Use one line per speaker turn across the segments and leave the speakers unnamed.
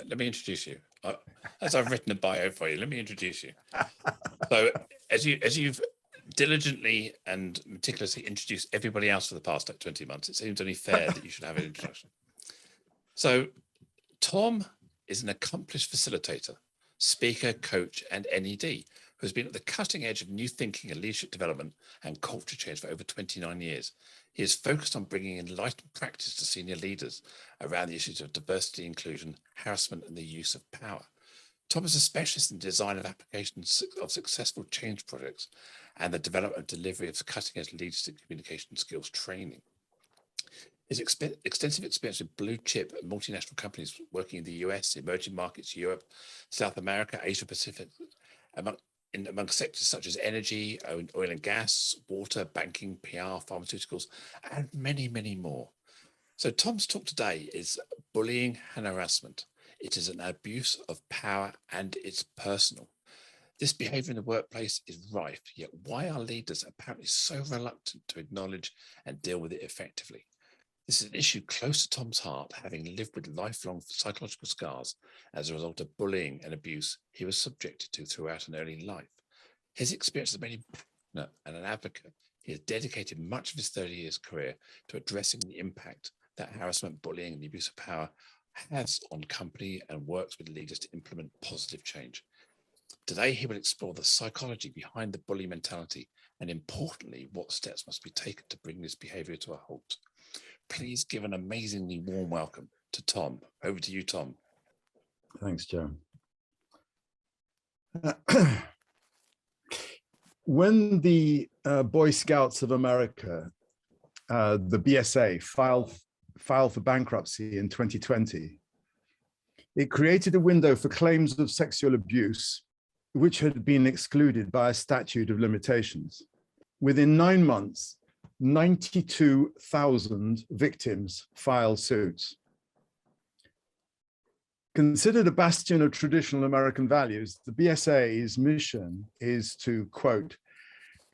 let me introduce you. As I've written a bio for you, let me introduce you. So as you've diligently and meticulously introduced everybody else for the past 20 months, it seems only fair that you should have an introduction. So Thom is an accomplished facilitator, speaker, coach, and NED, who has been at the cutting edge of new thinking and leadership development and culture change for over 29 years. He is focused on bringing enlightened practice to senior leaders around the issues of diversity, inclusion, harassment, and the use of power. Thom is a specialist in design of applications of successful change projects and the development and delivery of cutting-edge leadership communication skills training. His extensive experience with blue chip and multinational companies working in the US, emerging markets, Europe, South America, Asia Pacific, among sectors such as energy, oil and gas, water, banking, PR, pharmaceuticals, and many, many more. So Thom's talk today is bullying and harassment. It is an abuse of power and it's personal. This behavior in the workplace is rife, yet why are leaders apparently so reluctant to acknowledge and deal with it effectively? This is an issue close to Thom's heart, having lived with lifelong psychological scars as a result of bullying and abuse he was subjected to throughout an early life. His experience as a many partner and an advocate, he has dedicated much of his 30 years career to addressing the impact that harassment, bullying, and the abuse of power has on company and works with leaders to implement positive change. Today, he will explore the psychology behind the bully mentality and, importantly, what steps must be taken to bring this behavior to a halt. Please give an amazingly warm welcome to Thom. Over to you, Thom.
Thanks, Joe. When the Boy Scouts of America, the BSA, filed for bankruptcy in 2020, it created a window for claims of sexual abuse, which had been excluded by a statute of limitations. Within 9 months, 92,000 victims filed suits. Considered a bastion of traditional American values, the BSA's mission is to, quote,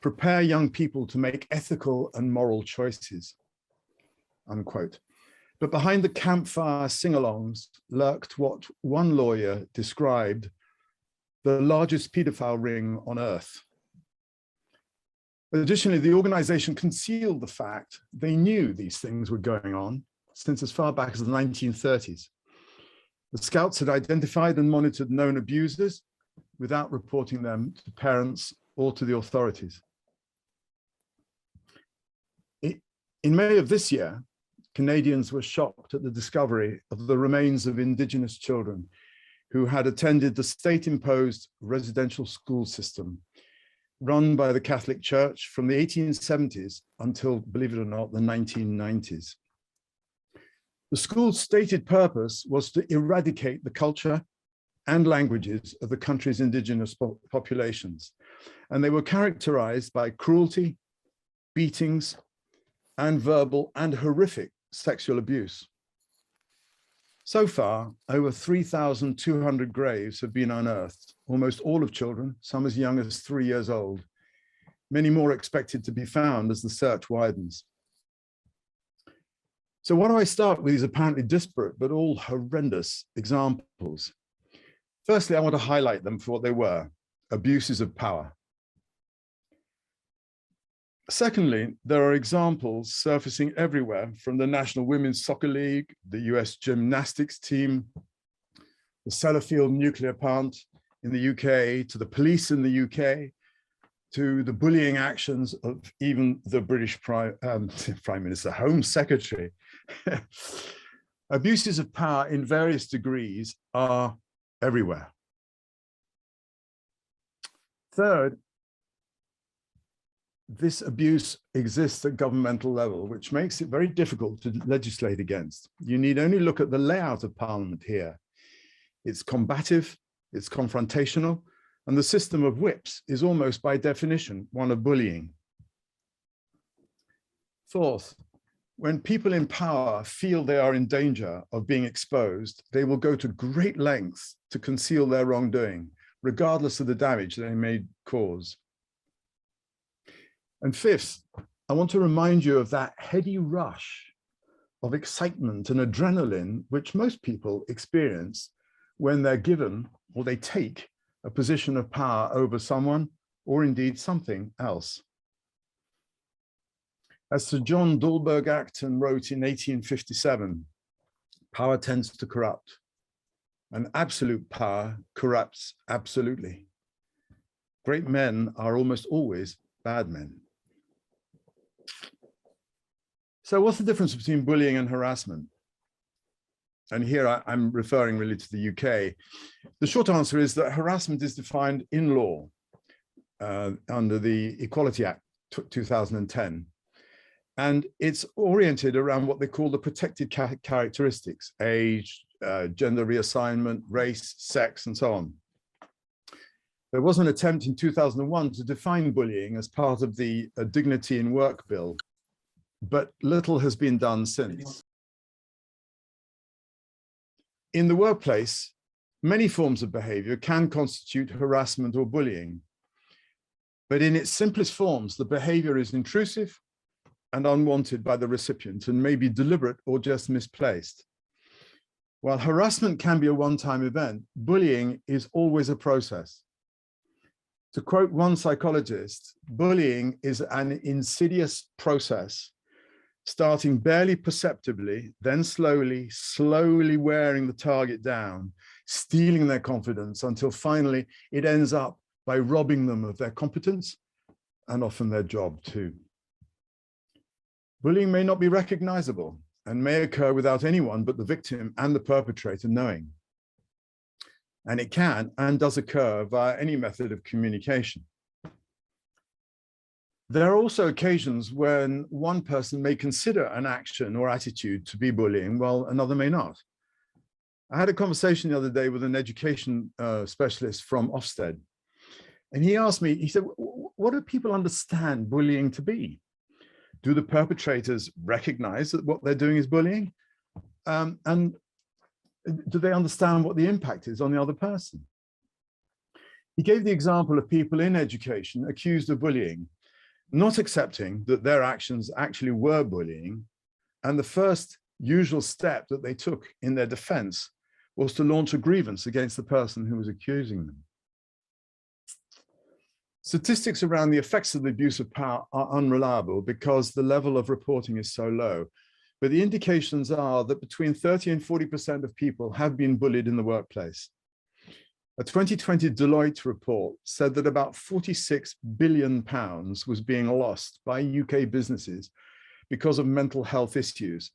prepare young people to make ethical and moral choices, unquote. But behind the campfire sing-alongs lurked what one lawyer described the largest pedophile ring on earth. Additionally, the organization concealed the fact they knew these things were going on since as far back as the 1930s. The Scouts had identified and monitored known abusers without reporting them to parents or to the authorities. In May of this year, Canadians were shocked at the discovery of the remains of Indigenous children who had attended the state-imposed residential school system run by the Catholic Church from the 1870s until, believe it or not, the 1990s. The school's stated purpose was to eradicate the culture and languages of the country's Indigenous populations, and they were characterized by cruelty, beatings, and verbal and horrific sexual abuse. So far, over 3,200 graves have been unearthed, almost all of children, some as young as 3 years old. Many more expected to be found as the search widens. So why do I start with these apparently disparate but all horrendous examples? Firstly, I want to highlight them for what they were, abuses of power. Secondly, there are examples surfacing everywhere, from the National Women's Soccer League, the US gymnastics team, the Sellafield nuclear plant in the UK, to the police in the UK, to the bullying actions of even the British Prime Minister, Home Secretary. Abuses of power in various degrees are everywhere. Third, this abuse exists at governmental level, which makes it very difficult to legislate against. You need only look at the layout of Parliament here. It's combative, it's confrontational, and the system of whips is almost by definition one of bullying. Fourth, when people in power feel they are in danger of being exposed, they will go to great lengths to conceal their wrongdoing, regardless of the damage they may cause. And fifth, I want to remind you of that heady rush of excitement and adrenaline which most people experience when they're given or they take a position of power over someone or indeed something else. As Sir John Dalberg-Acton wrote in 1857, power tends to corrupt, and absolute power corrupts absolutely. Great men are almost always bad men. So what's the difference between bullying and harassment? And here I'm referring really to the UK. The short answer is that harassment is defined in law under the Equality Act 2010. And it's oriented around what they call the protected characteristics: age, gender reassignment, race, sex, and so on. There was an attempt in 2001 to define bullying as part of the Dignity in Work Bill, but little has been done since. In the workplace, many forms of behavior can constitute harassment or bullying, but in its simplest forms, the behavior is intrusive and unwanted by the recipient and may be deliberate or just misplaced. While harassment can be a one-time event, bullying is always a process. To quote one psychologist, bullying is an insidious process, starting barely perceptibly, then slowly wearing the target down, stealing their confidence until finally it ends up by robbing them of their competence and often their job too. Bullying may not be recognizable and may occur without anyone but the victim and the perpetrator knowing. And it can and does occur via any method of communication. There are also occasions when one person may consider an action or attitude to be bullying, while another may not. I had a conversation the other day with an education specialist from Ofsted, and he asked me, he said, what do people understand bullying to be? Do the perpetrators recognize that what they're doing is bullying? And do they understand what the impact is on the other person? He gave the example of people in education accused of bullying, not accepting that their actions actually were bullying, and the first usual step that they took in their defense was to launch a grievance against the person who was accusing them. Statistics around the effects of the abuse of power are unreliable because the level of reporting is so low, but the indications are that between 30 and 40% of people have been bullied in the workplace. A 2020 Deloitte report said that about £46 billion was being lost by UK businesses because of mental health issues.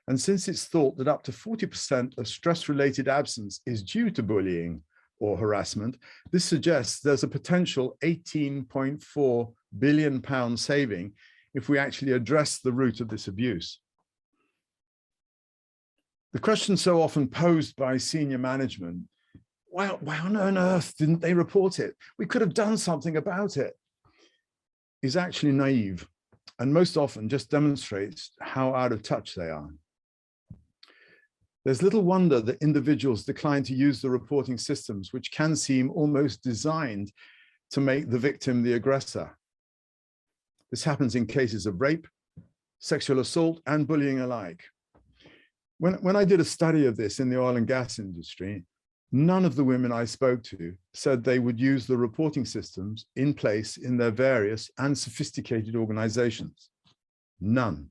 And since it's thought that up to 40% of stress-related absence is due to bullying or harassment, this suggests there's a potential £18.4 billion saving if we actually address the root of this abuse. The question so often posed by senior management, why on earth didn't they report it? We could have done something about it, is actually naive and most often just demonstrates how out of touch they are. There's little wonder that individuals decline to use the reporting systems, which can seem almost designed to make the victim the aggressor. This happens in cases of rape, sexual assault, and bullying alike. When I did a study of this in the oil and gas industry, none of the women I spoke to said they would use the reporting systems in place in their various and sophisticated organizations. None.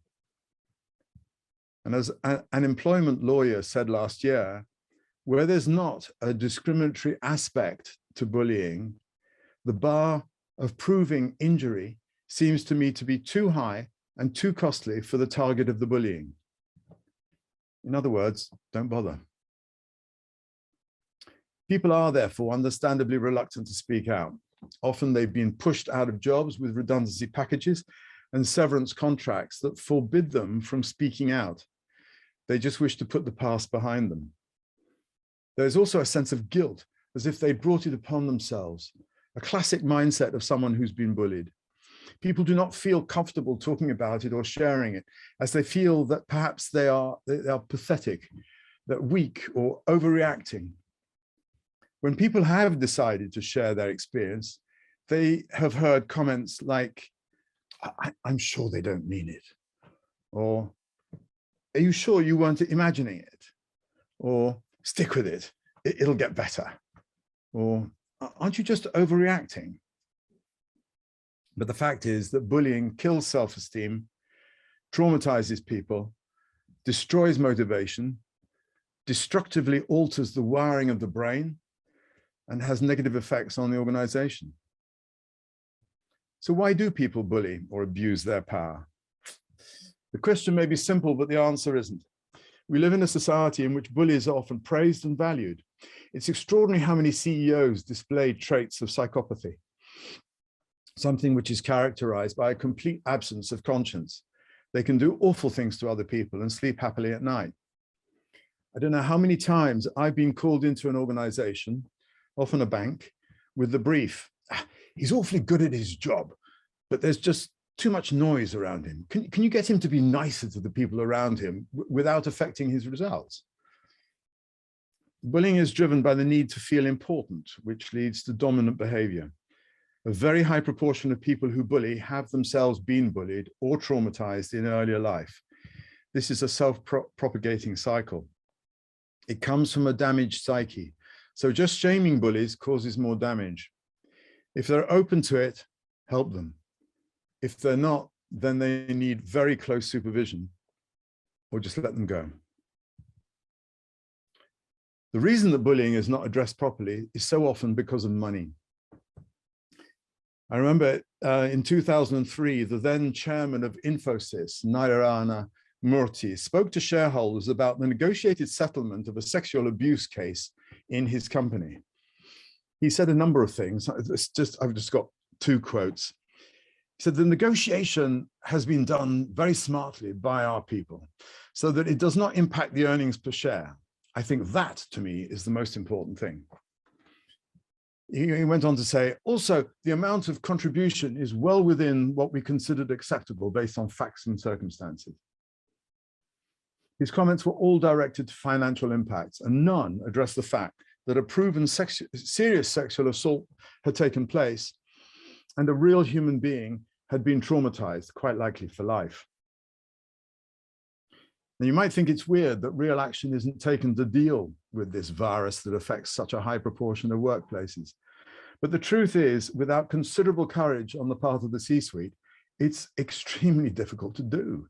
And as an employment lawyer said last year, where there's not a discriminatory aspect to bullying, the bar of proving injury seems to me to be too high and too costly for the target of the bullying. In other words, don't bother. People are therefore understandably reluctant to speak out. Often they've been pushed out of jobs with redundancy packages and severance contracts that forbid them from speaking out. They just wish to put the past behind them. There's also a sense of guilt, as if they brought it upon themselves, a classic mindset of someone who's been bullied. People do not feel comfortable talking about it or sharing it, as they feel that perhaps they are pathetic, that weak or overreacting. When people have decided to share their experience, they have heard comments like, I'm sure they don't mean it, or are you sure you weren't imagining it, or stick with it, it'll get better. Or aren't you just overreacting? But the fact is that bullying kills self-esteem, traumatizes people, destroys motivation, destructively alters the wiring of the brain, and has negative effects on the organization. So why do people bully or abuse their power? The question may be simple, but the answer isn't. We live in a society in which bullies are often praised and valued. It's extraordinary how many CEOs display traits of psychopathy, something which is characterized by a complete absence of conscience. They can do awful things to other people and sleep happily at night. I don't know how many times I've been called into an organization, often a bank, with the brief, he's awfully good at his job, but there's just too much noise around him. Can you get him to be nicer to the people around him without affecting his results? Bullying is driven by the need to feel important, which leads to dominant behavior. A very high proportion of people who bully have themselves been bullied or traumatized in earlier life. This is a self-propagating cycle. It comes from a damaged psyche. So just shaming bullies causes more damage. If they're open to it, help them. If they're not, then they need very close supervision, or just let them go. The reason that bullying is not addressed properly is so often because of money. I remember in 2003, the then chairman of Infosys, Narayana Murthy, spoke to shareholders about the negotiated settlement of a sexual abuse case in his company. He said a number of things. I've just got two quotes. He said, the negotiation has been done very smartly by our people so that it does not impact the earnings per share. I think that, to me, is the most important thing. He went on to say, also, the amount of contribution is well within what we considered acceptable based on facts and circumstances. His comments were all directed to financial impacts, and none addressed the fact that a proven serious sexual assault had taken place and a real human being had been traumatized, quite likely for life. Now, you might think it's weird that real action isn't taken to deal with this virus that affects such a high proportion of workplaces. But the truth is, without considerable courage on the part of the C-suite, it's extremely difficult to do.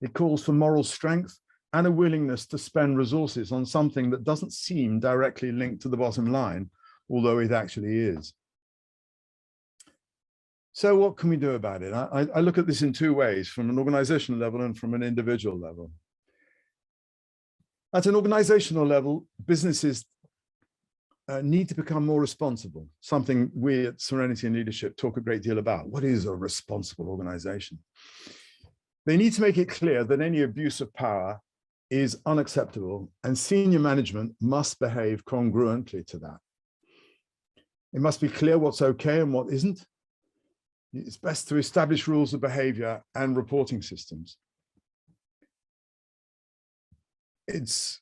It calls for moral strength and a willingness to spend resources on something that doesn't seem directly linked to the bottom line, although it actually is. So what can we do about it? I look at this in two ways, from an organizational level and from an individual level. At an organizational level, businesses need to become more responsible, something we at Serenity and Leadership talk a great deal about. What is a responsible organization? They need to make it clear that any abuse of power is unacceptable, and senior management must behave congruently to that. It must be clear what's okay and what isn't. It's best to establish rules of behavior and reporting systems. It's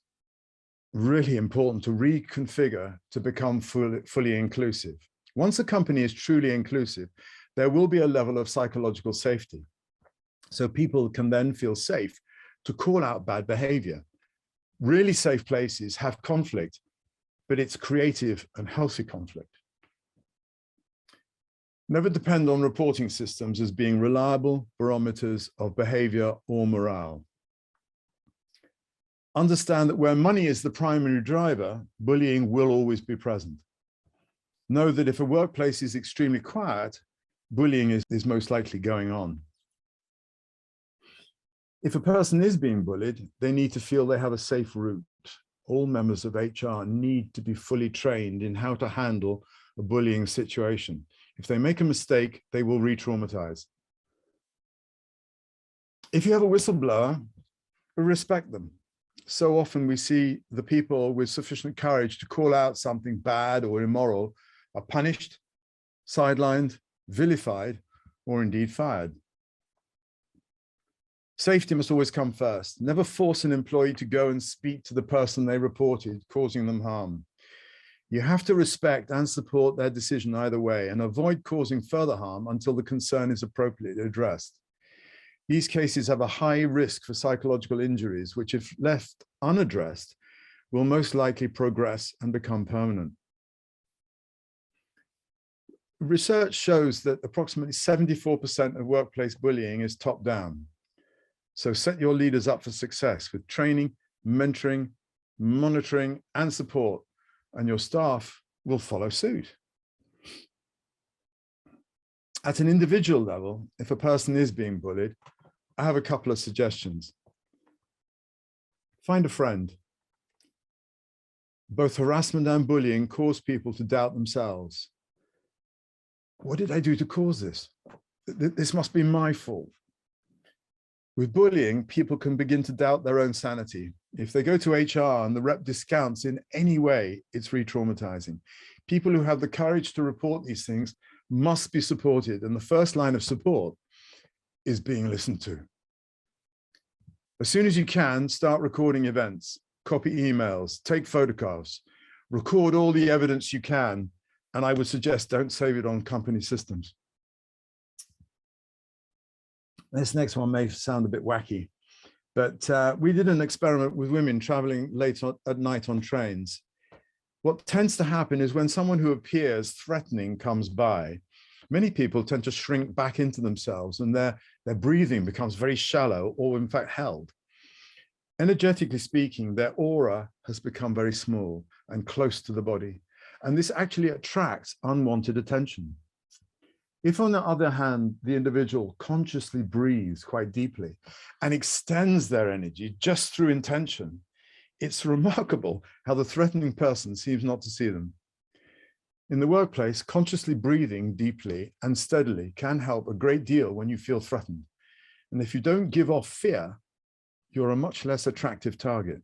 really important to reconfigure to become fully inclusive. Once a company is truly inclusive, there will be a level of psychological safety. So people can then feel safe to call out bad behavior. Really safe places have conflict, but it's creative and healthy conflict. Never depend on reporting systems as being reliable barometers of behavior or morale. Understand that where money is the primary driver, bullying will always be present. Know that if a workplace is extremely quiet, bullying is most likely going on. If a person is being bullied, they need to feel they have a safe route. All members of HR need to be fully trained in how to handle a bullying situation. If they make a mistake, they will re-traumatize. If you have a whistleblower, respect them. So often we see the people with sufficient courage to call out something bad or immoral are punished, sidelined, vilified, or indeed fired. Safety must always come first. Never force an employee to go and speak to the person they reported, causing them harm. You have to respect and support their decision either way and avoid causing further harm until the concern is appropriately addressed. These cases have a high risk for psychological injuries, which if left unaddressed, will most likely progress and become permanent. Research shows that approximately 74% of workplace bullying is top-down. So set your leaders up for success with training, mentoring, monitoring, and support, and your staff will follow suit. At an individual level, if a person is being bullied, I have a couple of suggestions. Find a friend. Both harassment and bullying cause people to doubt themselves. What did I do to cause this? This must be my fault. With bullying, people can begin to doubt their own sanity. If they go to HR and the rep discounts in any way, it's re-traumatizing. People who have the courage to report these things must be supported, and the first line of support is being listened to. As soon as you can, start recording events, copy emails, take photographs, record all the evidence you can, and I would suggest don't save it on company systems. This next one may sound a bit wacky, but we did an experiment with women traveling late at night on trains. What tends to happen is when someone who appears threatening comes by, many people tend to shrink back into themselves and their breathing becomes very shallow or in fact held. Energetically speaking, their aura has become very small and close to the body. And this actually attracts unwanted attention. If, on the other hand, the individual consciously breathes quite deeply and extends their energy just through intention, it's remarkable how the threatening person seems not to see them. In the workplace, consciously breathing deeply and steadily can help a great deal when you feel threatened. And if you don't give off fear, you're a much less attractive target.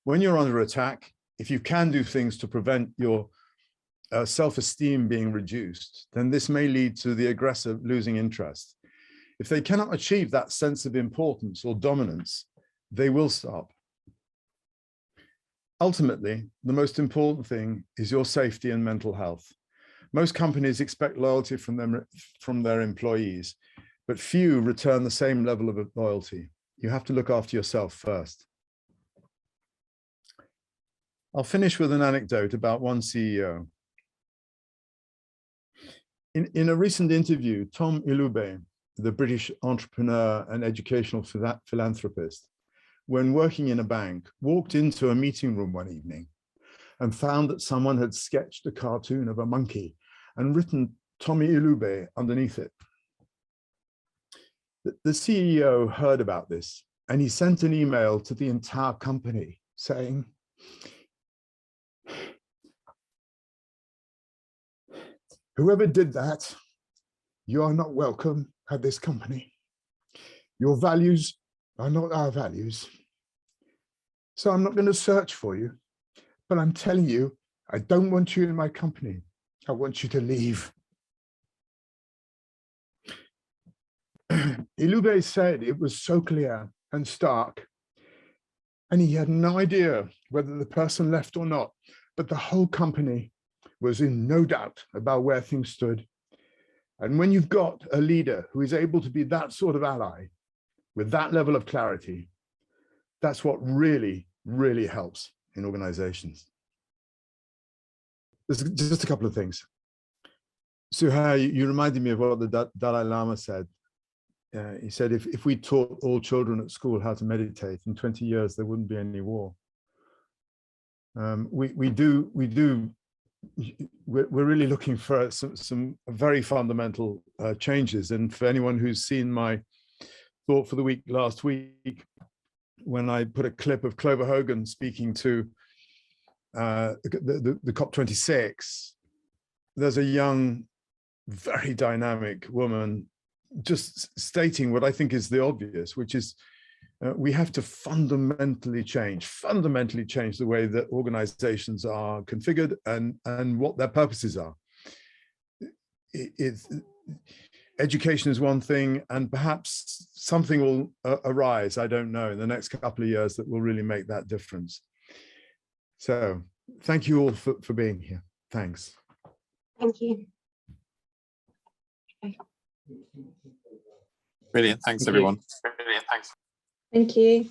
When you're under attack, if you can do things to prevent your self-esteem being reduced, then this may lead to the aggressor losing interest. If they cannot achieve that sense of importance or dominance, they will stop. Ultimately, the most important thing is your safety and mental health. Most companies expect loyalty from their employees, but few return the same level of loyalty. You have to look after yourself first. I'll finish with an anecdote about one CEO. In a recent interview, Thom Dennis, the British entrepreneur and educational philanthropist, when working in a bank, walked into a meeting room one evening and found that someone had sketched a cartoon of a monkey and written Tommy Ilube underneath it. The CEO heard about this and he sent an email to the entire company saying, "Whoever did that, you are not welcome at this company. Your values are not our values. So I'm not going to search for you, but I'm telling you, I don't want you in my company. I want you to leave." Ilube said it was so clear and stark, and he had no idea whether the person left or not, but the whole company was in no doubt about where things stood. And when you've got a leader who is able to be that sort of ally with that level of clarity, that's what really, really helps in organizations. There's just a couple of things. Suhai, you reminded me of what the Dalai Lama said. He said, if we taught all children at school how to meditate, in 20 years, there wouldn't be any war. We're really looking for some very fundamental changes. And for anyone who's seen my thought for the week last week, when I put a clip of Clover Hogan speaking to the COP26, there's a young, very dynamic woman just stating what I think is the obvious, which is we have to fundamentally change the way that organizations are configured and what their purposes are. Education is one thing, and perhaps something will arise, I don't know, in the next couple of years that will really make that difference. So thank you all for being here. Thanks.
Thank you.
Brilliant. Thanks, everyone. Brilliant. Thanks.
Thank you.